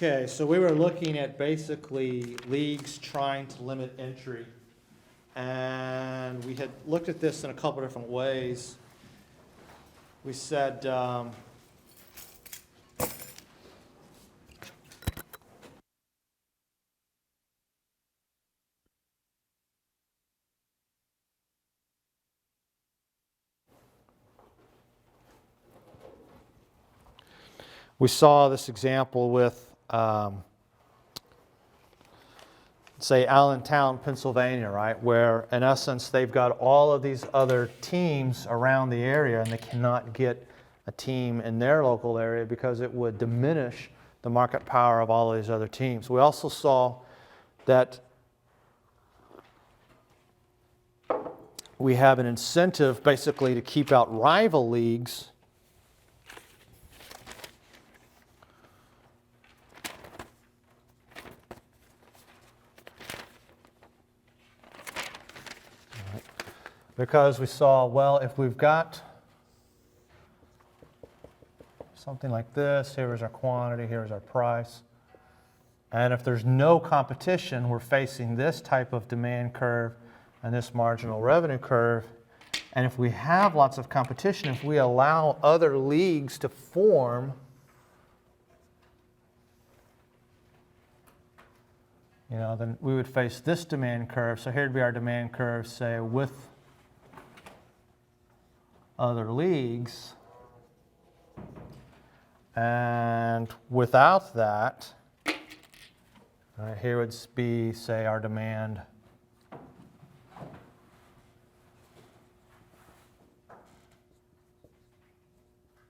Okay, so we were looking at basically leagues trying to limit entry. And we had looked at this in a couple different ways. We said, we saw this example with, say, Allentown, Pennsylvania, right? Where in essence they've got all of these other teams around the area and they cannot get a team in their local area because it would diminish the market power of all of these other teams. We also saw that we have an incentive basically to keep out rival leagues because we saw, well, if we've got something like this, here's our quantity, here's our price, and if there's no competition, we're facing this type of demand curve and this marginal revenue curve. And if we have lots of competition, if we allow other leagues to form, then we would face this demand curve. So here'd be our demand curve, say, with other leagues. And without that, here would be, say, our demand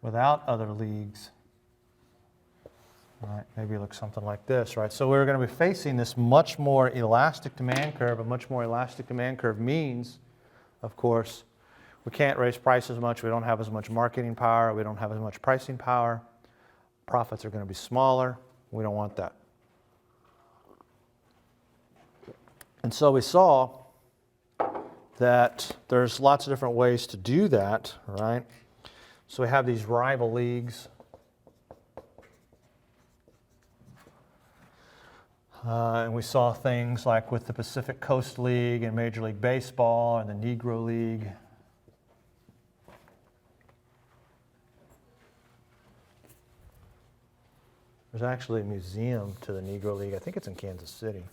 without other leagues. Right, maybe it looks something like this, right? So we're going to be facing this much more elastic demand curve. A much more elastic demand curve means, of course, we can't raise prices much. We don't have as much marketing power. We don't have as much pricing power. Profits are going to be smaller. We don't want that. And so we saw that there's lots of different ways to do that, right? So we have these rival leagues. And we saw things like with the Pacific Coast League and Major League Baseball and the Negro League. There's actually a museum to the Negro League. I think it's in Kansas City.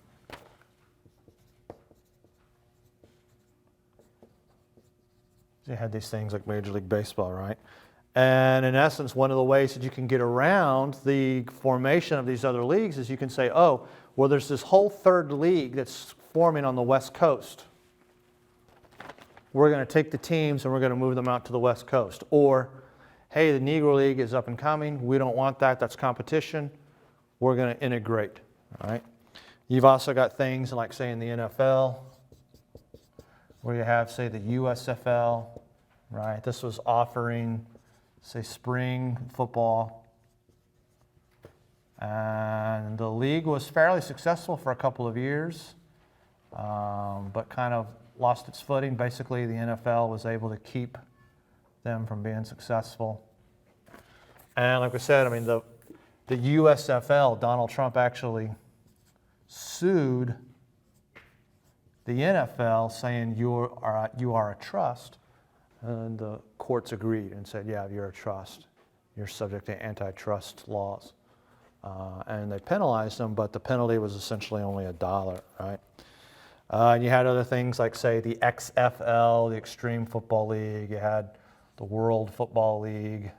They had these things like Major League Baseball, right? And in essence, one of the ways that you can get around the formation of these other leagues is you can say, oh, well, there's this whole third league that's forming on the West Coast. We're going to take the teams and we're going to move them out to the West Coast. Or, hey, the Negro League is up and coming. We don't want that. That's competition. We're going to integrate, all right? You've also got things like, say, in the NFL, where you have, say, the USFL, right? This was offering, say, spring football. And the league was fairly successful for a couple of years, but kind of lost its footing. Basically, the NFL was able to keep them from being successful. And like I said, I mean, the USFL, Donald Trump actually sued the NFL saying you are a trust, and the courts agreed and said, yeah, you're a trust. You're subject to antitrust laws. And they penalized them, but the penalty was essentially only $1, right? And you had other things like, say, the XFL, the Extreme Football League. You had the World Football League,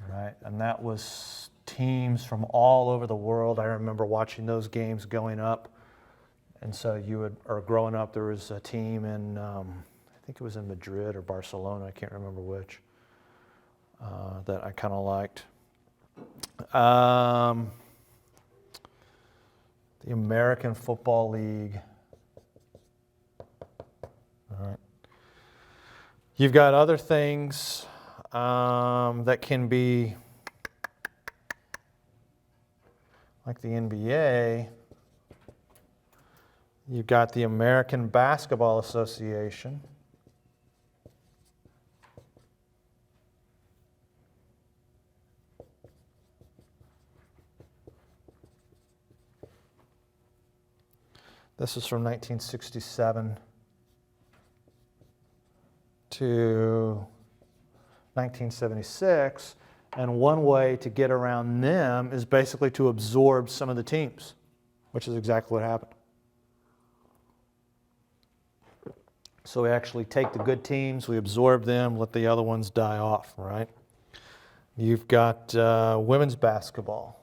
right? And that was teams from all over the world. I remember watching those games going up. And so growing up, there was a team in, I think it was in Madrid or Barcelona, I can't remember which, that I kind of liked. The American Football League. All right. You've got other things that can be like the NBA. You've got the American Basketball Association. This is from 1967 to 1976. And one way to get around them is basically to absorb some of the teams, which is exactly what happened. So we actually take the good teams, we absorb them, let the other ones die off, right? You've got women's basketball.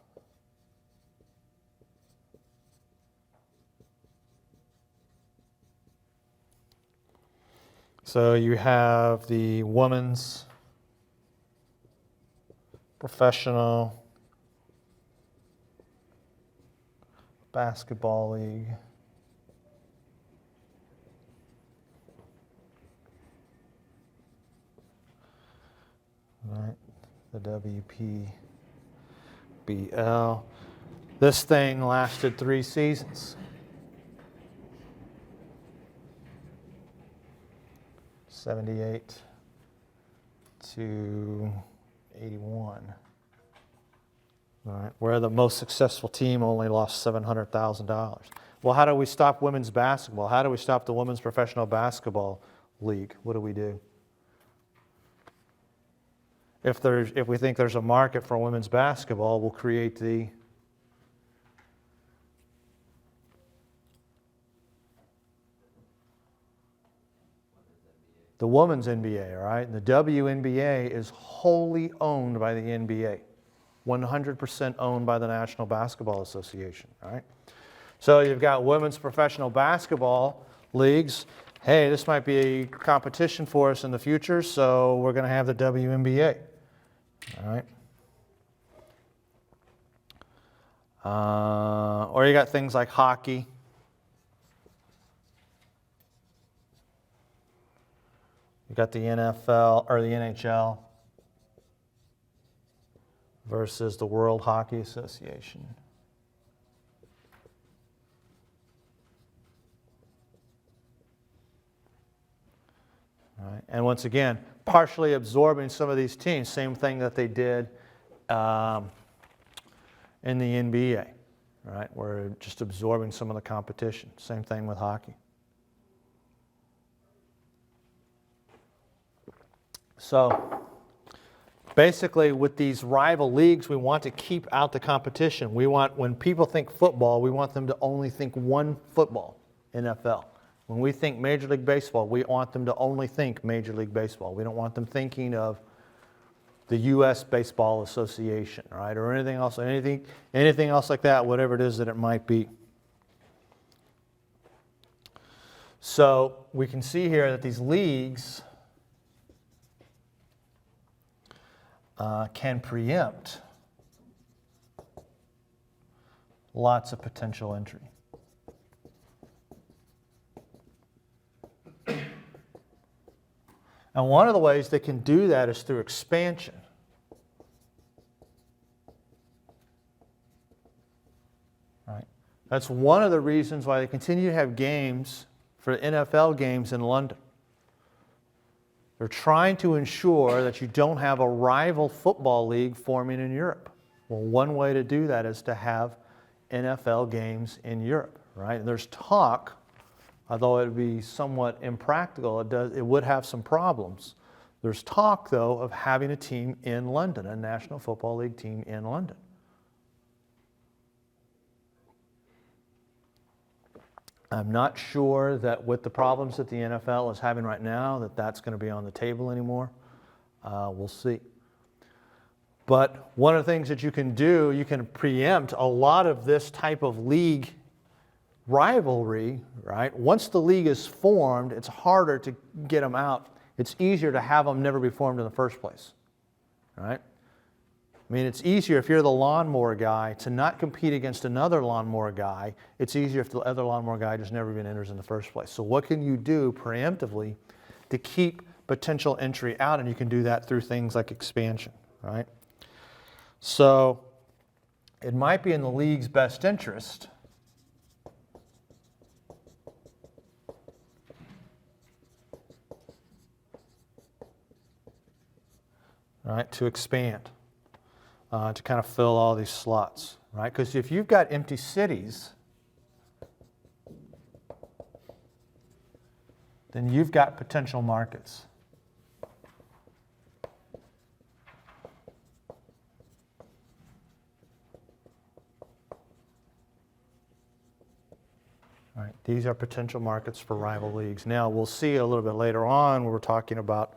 So you have the women's professional basketball league. Right, the WPBL. This thing lasted 3 seasons. 78 to 81. All right, where the most successful team only lost $700,000. Well, how do we stop women's basketball? How do we stop the women's professional basketball league? What do we do? If we think there's a market for women's basketball, we'll create the women's NBA, right? And the WNBA is wholly owned by the NBA, 100% owned by the National Basketball Association, right? So you've got women's professional basketball leagues. Hey, this might be a competition for us in the future, so we're going to have the WNBA. All right. Or you got things like hockey. You got the NFL or the NHL versus the World Hockey Association. All right. And once again, partially absorbing some of these teams, same thing that they did in the NBA, right? We're just absorbing some of the competition. Same thing with hockey. So basically with these rival leagues, we want to keep out the competition. We want, when people think football, we want them to only think one football, NFL. When we think Major League Baseball, we want them to only think Major League Baseball. We don't want them thinking of the U.S. Baseball Association, right, or anything else like that, whatever it is that it might be. So we can see here that these leagues can preempt lots of potential entry. And one of the ways they can do that is through expansion. Right? That's one of the reasons why they continue to have games for NFL games in London. They're trying to ensure that you don't have a rival football league forming in Europe. Well, one way to do that is to have NFL games in Europe, right? And there's talk, although it would be somewhat impractical, it would have some problems. There's talk, though, of having a team in London, a National Football League team in London. I'm not sure that with the problems that the NFL is having right now, that that's going to be on the table anymore. We'll see. But one of the things that you can do, you can preempt a lot of this type of league rivalry, right? Once the league is formed, it's harder to get them out. It's easier to have them never be formed in the first place, right? I mean, it's easier if you're the lawnmower guy to not compete against another lawnmower guy. It's easier if the other lawnmower guy just never even enters in the first place. So what can you do preemptively to keep potential entry out? And you can do that through things like expansion, right? So it might be in the league's best interest to expand, to kind of fill all these slots, right? Because if you've got empty cities, then you've got potential markets. All right, these are potential markets for rival leagues. Now, we'll see a little bit later on when we're talking about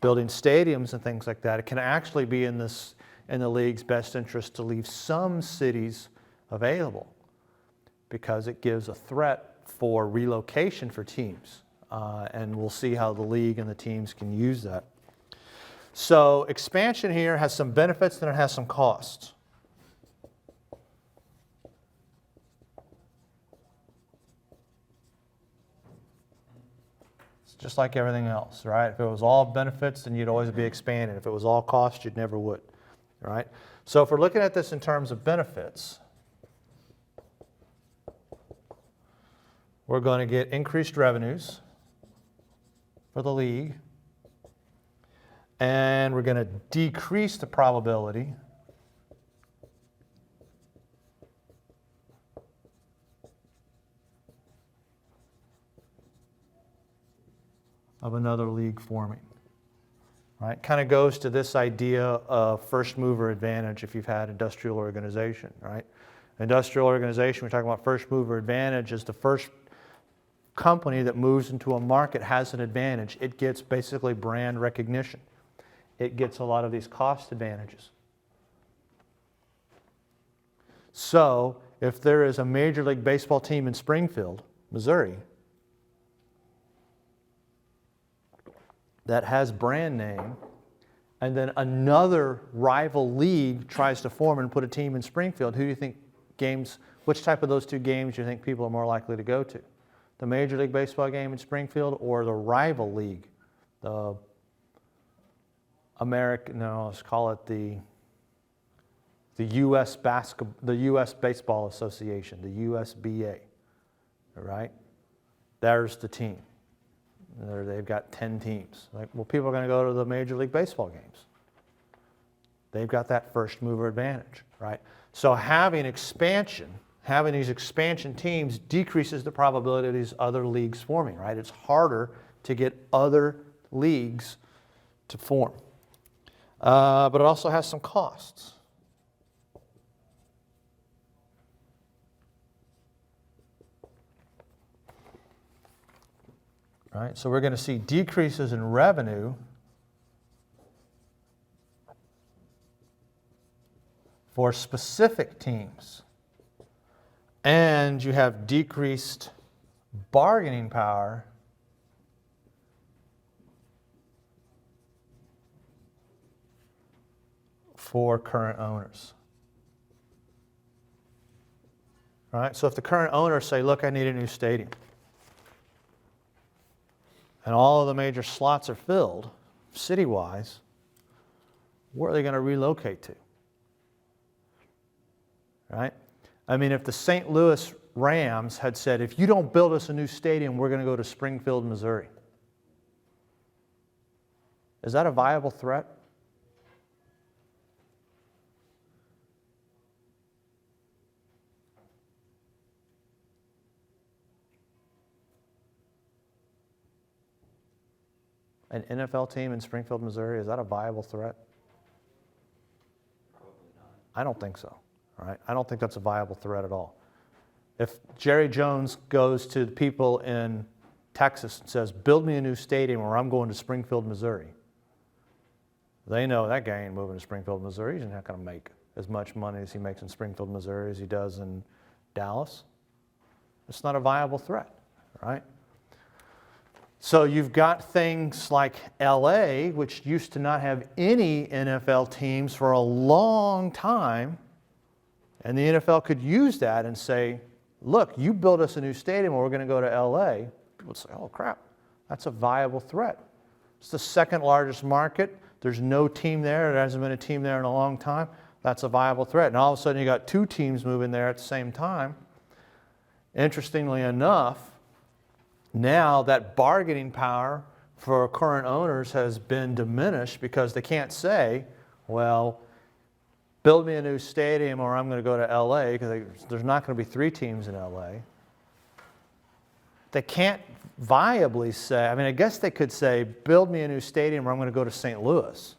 building stadiums and things like that. It can actually be in the league's best interest to leave some cities available because it gives a threat for relocation for teams. And we'll see how the league and the teams can use that. So expansion here has some benefits and it has some costs. Just like everything else, right? If it was all benefits, then you'd always be expanding. If it was all cost, you never would, right? So if we're looking at this in terms of benefits, we're going to get increased revenues for the league, and we're going to decrease the probability of another league forming, right? Kind of goes to this idea of first mover advantage if you've had industrial organization, right? Industrial organization, we're talking about first mover advantage, is the first company that moves into a market has an advantage. It gets basically brand recognition. It gets a lot of these cost advantages. So if there is a Major League Baseball team in Springfield, Missouri, that has brand name, and then another rival league tries to form and put a team in Springfield, who do you think which type of those two games do you think people are more likely to go to? The Major League Baseball game in Springfield or the rival league? Let's call it the U.S. Baseball Association, the USBA, all right? There's the team. They've got 10 teams. Well, people are going to go to the Major League Baseball games. They've got that first mover advantage, right? So having these expansion teams decreases the probability of these other leagues forming, right? It's harder to get other leagues to form. But it also has some costs. Right? So we're going to see decreases in revenue for specific teams. And you have decreased bargaining power for current owners. All right? So if the current owners say, look, I need a new stadium, and all of the major slots are filled, city-wise, where are they going to relocate to? Right? I mean, if the St. Louis Rams had said, if you don't build us a new stadium, we're going to go to Springfield, Missouri. Is that a viable threat? An NFL team in Springfield, Missouri, is that a viable threat? Probably not. I don't think so. All right? I don't think that's a viable threat at all. If Jerry Jones goes to the people in Texas and says, build me a new stadium or I'm going to Springfield, Missouri, they know that guy ain't moving to Springfield, Missouri. He's not going to make as much money as he makes in Springfield, Missouri as he does in Dallas. It's not a viable threat, right? So you've got things like LA, which used to not have any NFL teams for a long time, and the NFL could use that and say, look, you build us a new stadium or we're going to go to LA. People would say, oh crap, that's a viable threat. It's the second largest market. There's no team there. There hasn't been a team there in a long time. That's a viable threat. And all of a sudden you got two teams moving there at the same time. Interestingly enough, now that bargaining power for current owners has been diminished because they can't say, well, build me a new stadium or I'm going to go to LA, because there's not going to be three teams in LA. They can't viably say, I mean, I guess they could say, build me a new stadium or I'm going to go to St. Louis.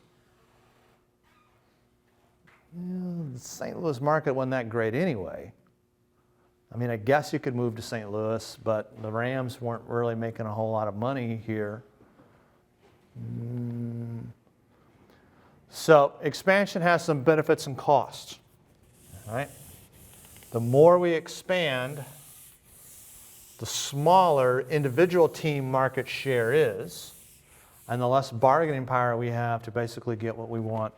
The St. Louis market wasn't that great anyway. I mean, I guess you could move to St. Louis, but the Rams weren't really making a whole lot of money here. So expansion has some benefits and costs, right? The more we expand, the smaller individual team market share is, and the less bargaining power we have to basically get what we want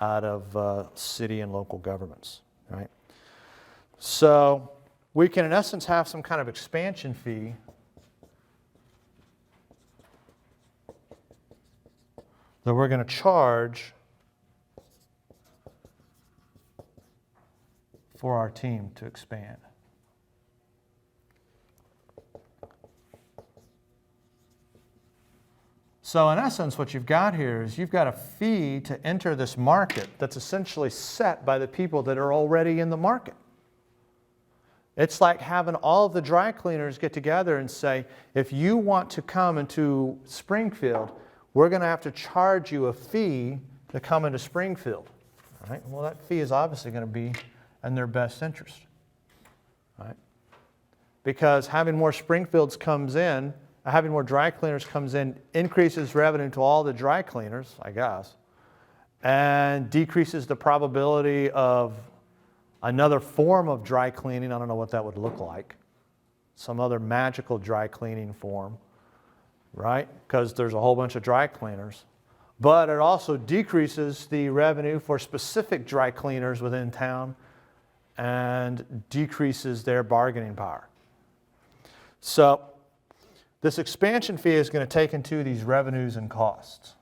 out of city and local governments, right? So we can, in essence, have some kind of expansion fee that we're going to charge for our team to expand. So in essence, what you've got here is you've got a fee to enter this market that's essentially set by the people that are already in the market. It's like having all of the dry cleaners get together and say, if you want to come into Springfield, we're going to have to charge you a fee to come into Springfield. All right? Well, that fee is obviously going to be in their best interest. Right? Because having more Springfields comes in, having more dry cleaners comes in, increases revenue to all the dry cleaners, I guess, and decreases the probability of another form of dry cleaning. I don't know what that would look like. Some other magical dry cleaning form, right? Because there's a whole bunch of dry cleaners. But it also decreases the revenue for specific dry cleaners within town and decreases their bargaining power. So this expansion fee is going to take into these revenues and costs.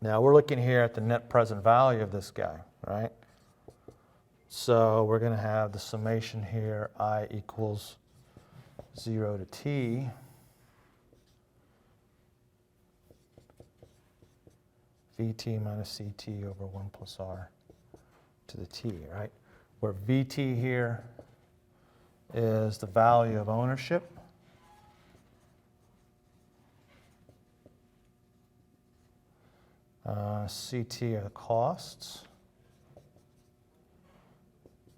Now we're looking here at the net present value of this guy, right? So we're going to have the summation here, I equals 0 to t. Vt minus Ct over 1 plus r to the t, right? Where Vt here is the value of ownership. Ct are the costs.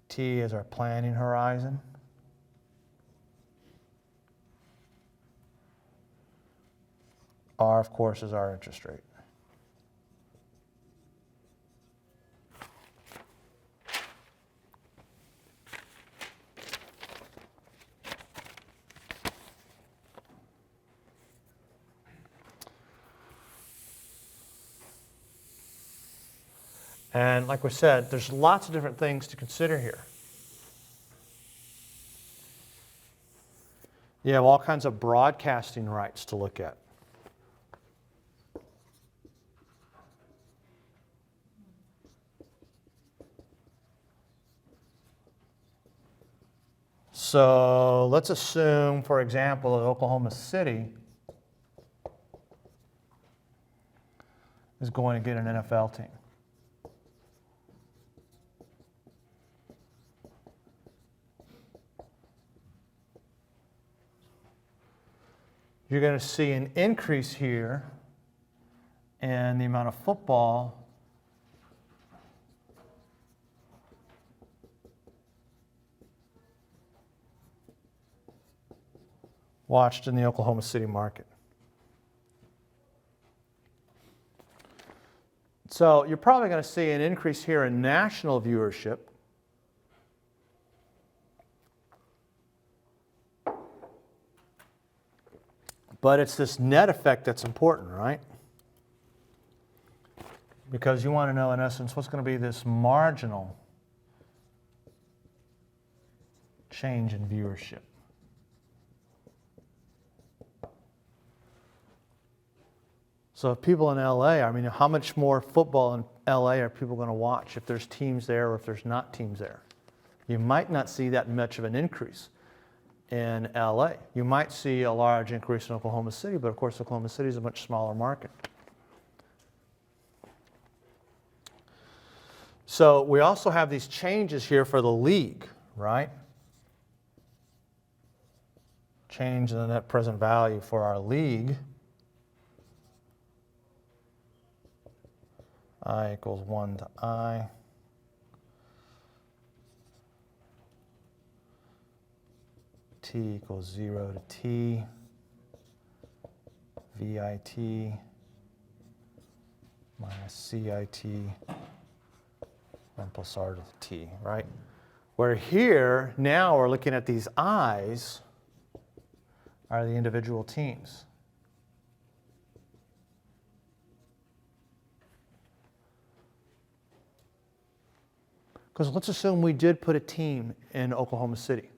T is our planning horizon. R, of course, is our interest rate. And like we said, there's lots of different things to consider here. You have all kinds of broadcasting rights to look at. So let's assume, for example, that Oklahoma City is going to get an NFL team. You're going to see an increase here in the amount of football watched in the Oklahoma City market. So you're probably going to see an increase here in national viewership. But it's this net effect that's important, right? Because you want to know, in essence, what's going to be this marginal change in viewership. So if people in LA, I mean, how much more football in LA are people going to watch if there's teams there or if there's not teams there? You might not see that much of an increase in LA. You might see a large increase in Oklahoma City, but of course Oklahoma City is a much smaller market. So we also have these changes here for the league, right? Change in the net present value for our league. I equals 1 to I. T equals 0 to T. VIT minus CIT 1 plus R to the T, right? Where here, now we're looking at these I's are the individual teams. Because let's assume we did put a team in Oklahoma City.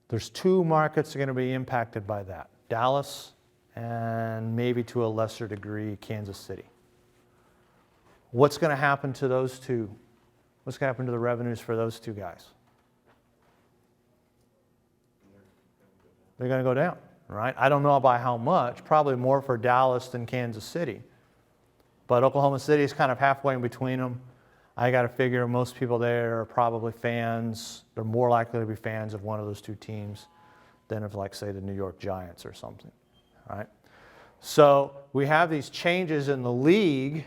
There's two markets that are going to be impacted by that. Dallas and maybe to a lesser degree, Kansas City. What's going to happen to those two? What's going to happen to the revenues for those two guys? They're going to go down, right? I don't know by how much, probably more for Dallas than Kansas City. But Oklahoma City is kind of halfway in between them. I got to figure most people there are probably fans. They're more likely to be fans of one of those two teams than of, like, say, the New York Giants or something, right? So we have these changes in the league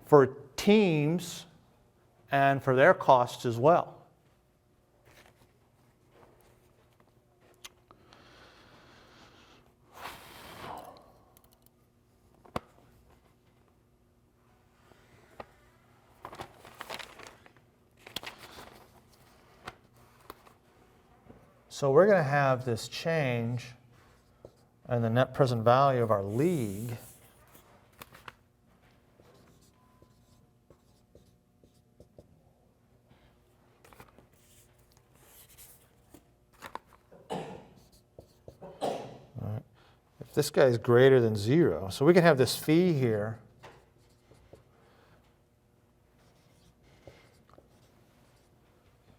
for teams and for their costs as well. So we're going to have this change in the net present value of our league. All right. If this guy is greater than 0, so we can have this fee here.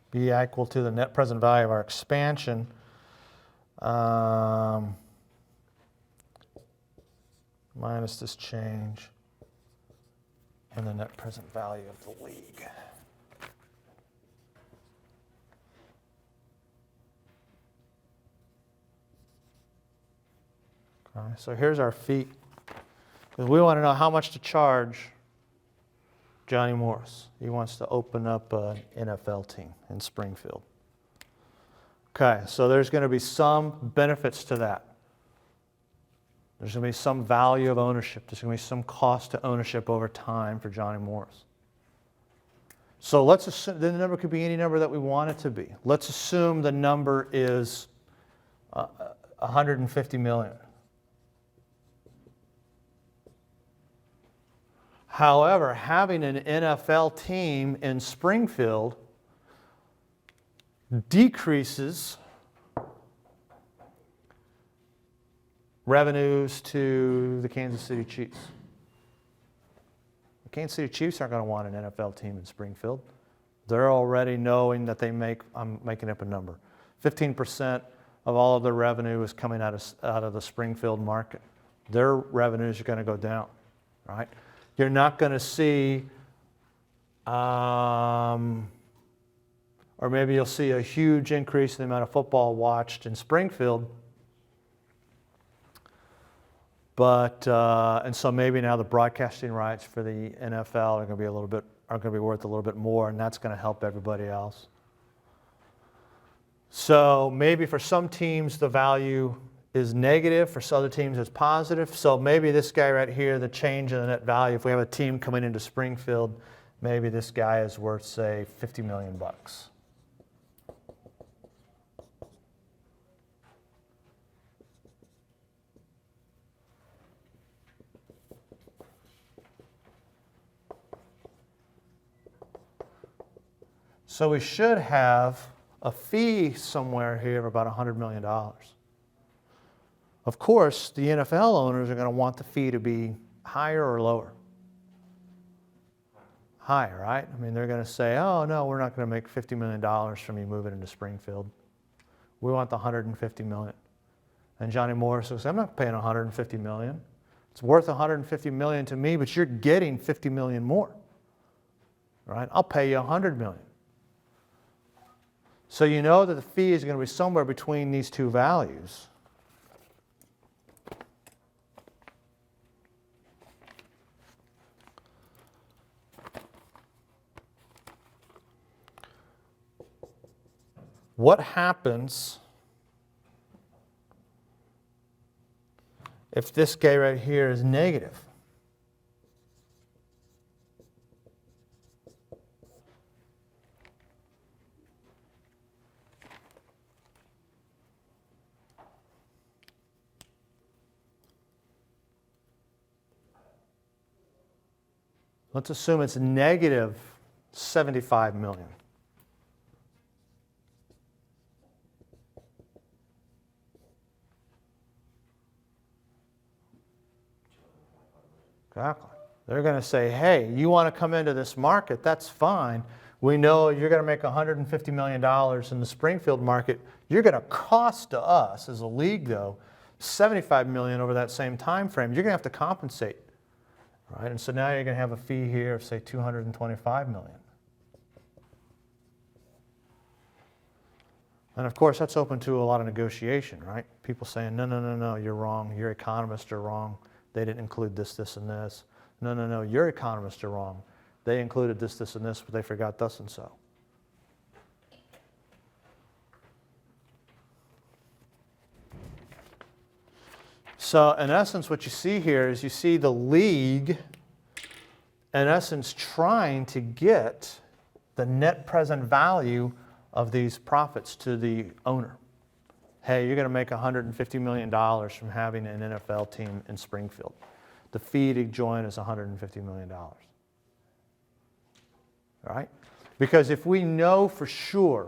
Be equal to the net present value of our expansion minus this change in the net present value of the league. Okay, so here's our fee. Because we want to know how much to charge Johnny Morris. He wants to open up an NFL team in Springfield. Okay, so there's going to be some benefits to that. There's going to be some value of ownership. There's going to be some cost to ownership over time for Johnny Morris. So let's assume the number could be any number that we want it to be. Let's assume the number is 150 million. However, having an NFL team in Springfield decreases revenues to the Kansas City Chiefs. The Kansas City Chiefs aren't going to want an NFL team in Springfield. They're already knowing that they make, I'm making up a number, 15% of all of their revenue is coming out of the Springfield market. Their revenues are going to go down, right? You're not going to see, or maybe you'll see a huge increase in the amount of football watched in Springfield. But and so maybe now the broadcasting rights for the NFL are going to be worth a little bit more, and that's going to help everybody else. So maybe for some teams the value is negative, for some other teams it's positive. So maybe this guy right here, the change in the net value, if we have a team coming into Springfield, maybe this guy is worth, say, $50 million. So we should have a fee somewhere here of about $100 million. Of course, the NFL owners are going to want the fee to be higher or lower. Higher, right? I mean, they're going to say, oh, no, we're not going to make $50 million from you moving into Springfield. We want the $150 million. And Johnny Morris will say, I'm not paying $150 million. It's worth $150 million to me, but you're getting $50 million more. right? I'll pay you $100 million. So you know that the fee is going to be somewhere between these two values. What happens if this guy right here is negative? Let's assume it's negative 75 million. Exactly. They're going to say, hey, you want to come into this market, that's fine. We know you're going to make $150 million in the Springfield market. You're going to cost to us as a league, though, $75 million over that same time frame. You're going to have to compensate. Right? And so now you're going to have a fee here of, say, $225 million. And of course, that's open to a lot of negotiation, right? People saying, no, no, no, no, you're wrong. Your economists are wrong. They didn't include this, this, and this. No, no, no, your economists are wrong. They included this, this, and this, but they forgot thus and so. So in essence, what you see here is you see the league, in essence, trying to get the net present value of these profits to the owner. Hey, you're going to make $150 million from having an NFL team in Springfield. The fee to join is $150 million. All right? Because if we know for sure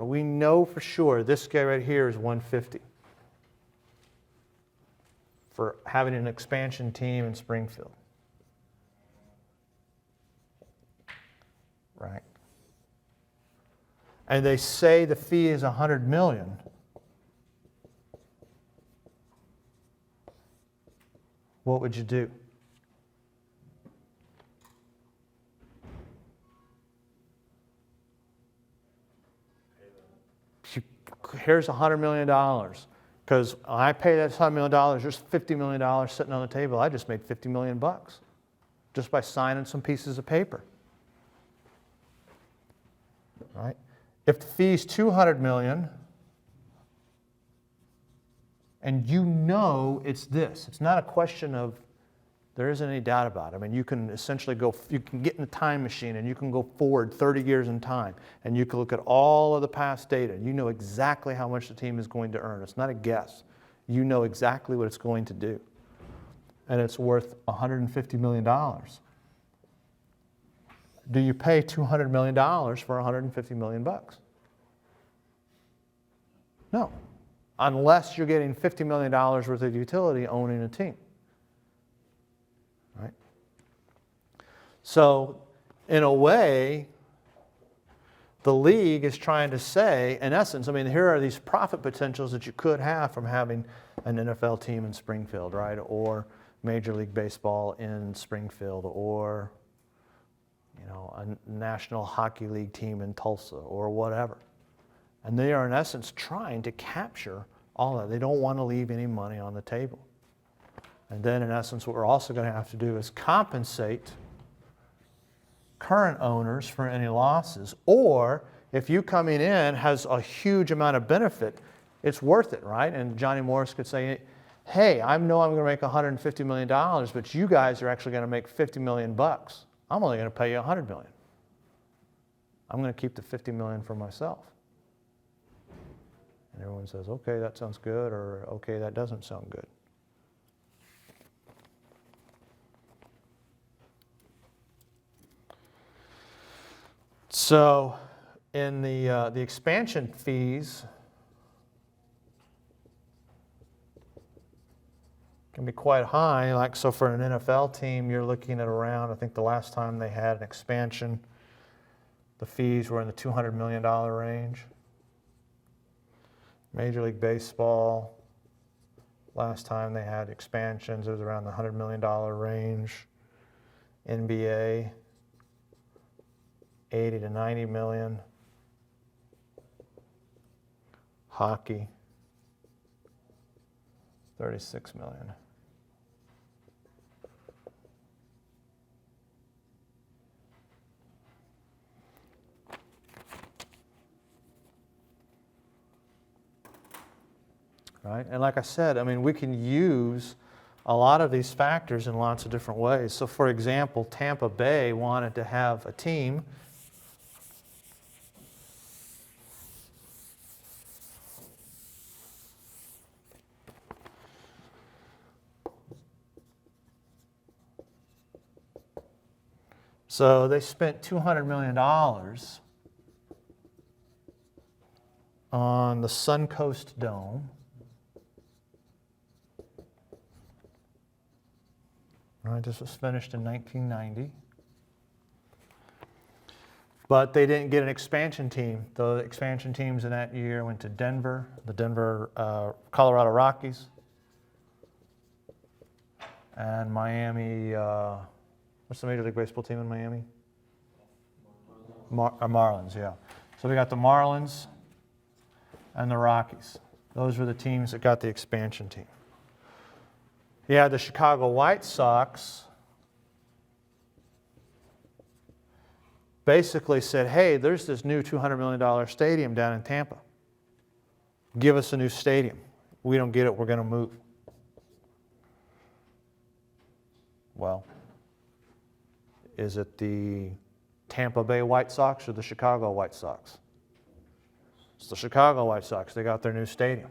this guy right here is 150 for having an expansion team in Springfield. Right? And they say the fee is $100 million. What would you do? Here's $100 million. Because I pay that $100 million, there's $50 million sitting on the table. I just made $50 million bucks just by signing some pieces of paper. Right? If the fee's $200 million, and you know it's this, it's not a question of, there isn't any doubt about it. I mean, you can essentially you can get in a time machine and you can go forward 30 years in time and you can look at all of the past data. You know exactly how much the team is going to earn. It's not a guess. You know exactly what it's going to do. And it's worth $150 million. Do you pay $200 million for $150 million bucks? No. Unless you're getting $50 million worth of utility owning a team. Right? So, in a way, the league is trying to say, in essence, I mean, here are these profit potentials that you could have from having an NFL team in Springfield, right? Or Major League Baseball in Springfield, or a National Hockey League team in Tulsa, or whatever. And they are, in essence, trying to capture all that. They don't want to leave any money on the table. And then, in essence, what we're also going to have to do is compensate current owners for any losses. Or, if you coming in has a huge amount of benefit, it's worth it, right? And Johnny Morris could say, hey, I know I'm going to make $150 million, but you guys are actually going to make $50 million bucks. I'm only going to pay you $100 million. I'm going to keep the $50 million for myself. And everyone says, okay, that sounds good, or okay, that doesn't sound good. So in the expansion fees can be quite high. Like, so for an NFL team, you're looking at around, I think the last time they had an expansion, the fees were in the $200 million range. Major League Baseball, last time they had expansions, it was around the $100 million range. NBA, 80 to 90 million. Hockey, 36 million. Right? And like I said, I mean, we can use a lot of these factors in lots of different ways. So for example, Tampa Bay wanted to have a team so they spent $200 million on the Suncoast Dome. Right, this was finished in 1990. But they didn't get an expansion team. The expansion teams in that year went to Denver, the Denver Colorado Rockies, and Miami. What's the Major League Baseball team in Miami? Marlins, yeah. So we got the Marlins and the Rockies. Those were the teams that got the expansion team. You had the Chicago White Sox basically said, hey, there's this new $200 million stadium down in Tampa. Give us a new stadium. We don't get it, we're going to move. Well, is it the Tampa Bay White Sox or the Chicago White Sox? It's the Chicago White Sox. They got their new stadium.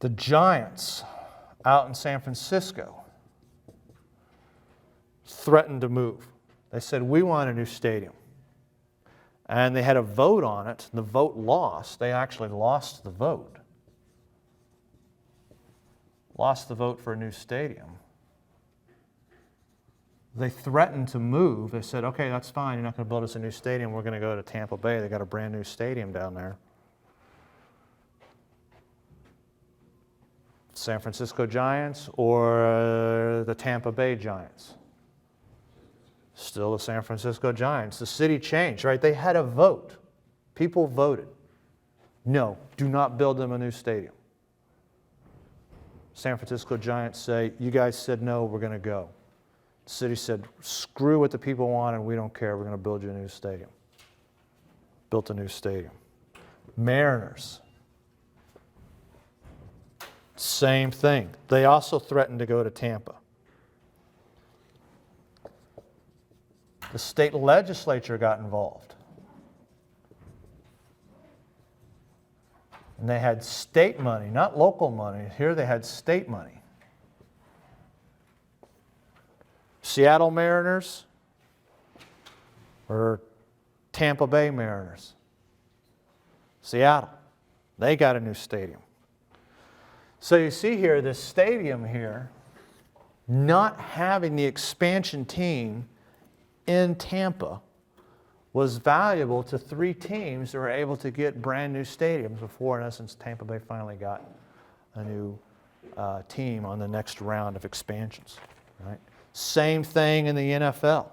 The Giants out in San Francisco threatened to move. They said, we want a new stadium. And they had a vote on it. The vote lost. They actually lost the vote. Lost the vote for a new stadium. They threatened to move. They said, okay, that's fine. You're not going to build us a new stadium. We're going to go to Tampa Bay. They got a brand new stadium down there. San Francisco Giants or the Tampa Bay Giants? Still the San Francisco Giants. The city changed, right? They had a vote. People voted. No, do not build them a new stadium. San Francisco Giants say, you guys said no, we're going to go. The city said, screw what the people want and we don't care. We're going to build you a new stadium. Built a new stadium. Mariners. Same thing. They also threatened to go to Tampa. The state legislature got involved. And they had state money, not local money. Here they had state money. Seattle Mariners or Tampa Bay Mariners? Seattle. They got a new stadium. So you see here, this stadium here, not having the expansion team in Tampa was valuable to three teams that were able to get brand new stadiums before, in essence, Tampa Bay finally got a new team on the next round of expansions. Right? Same thing in the NFL.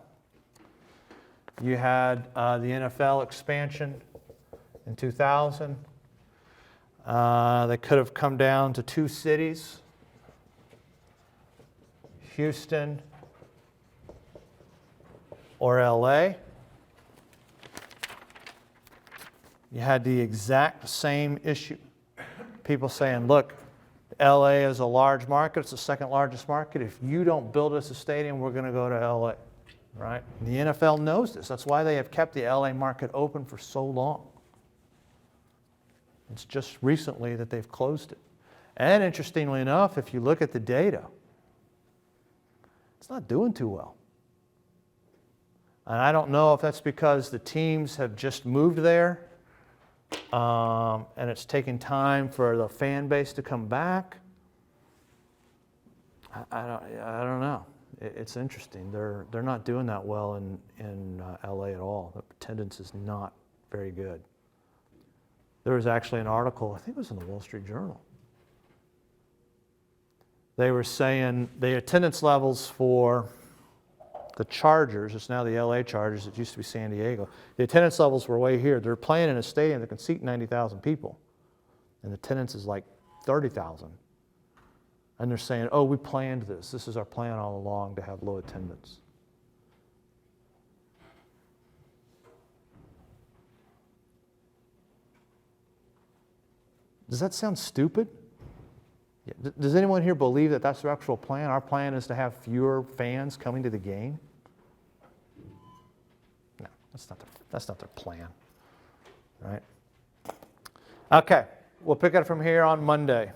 You had the NFL expansion in 2000. They could have come down to two cities, Houston or LA. You had the exact same issue. People saying, look, LA is a large market. It's the second largest market. If you don't build us a stadium, we're going to go to LA. Right? And the NFL knows this. That's why they have kept the LA market open for so long. It's just recently that they've closed it. And interestingly enough, if you look at the data, it's not doing too well. And I don't know if that's because the teams have just moved there and it's taking time for the fan base to come back. I don't know. It's interesting. They're not doing that well in LA at all. The attendance is not very good. There was actually an article, I think it was in the Wall Street Journal, they were saying the attendance levels for the Chargers, it's now the LA Chargers, it used to be San Diego, the attendance levels were way here. They're playing in a stadium that can seat 90,000 people, and the attendance is like 30,000. And they're saying, oh, we planned this. This is our plan all along, to have low attendance. Does that sound stupid? Yeah. Does anyone here believe that that's their actual plan? Our plan is to have fewer fans coming to the game? No, that's not their plan, right? Okay, we'll pick it up from here on Monday.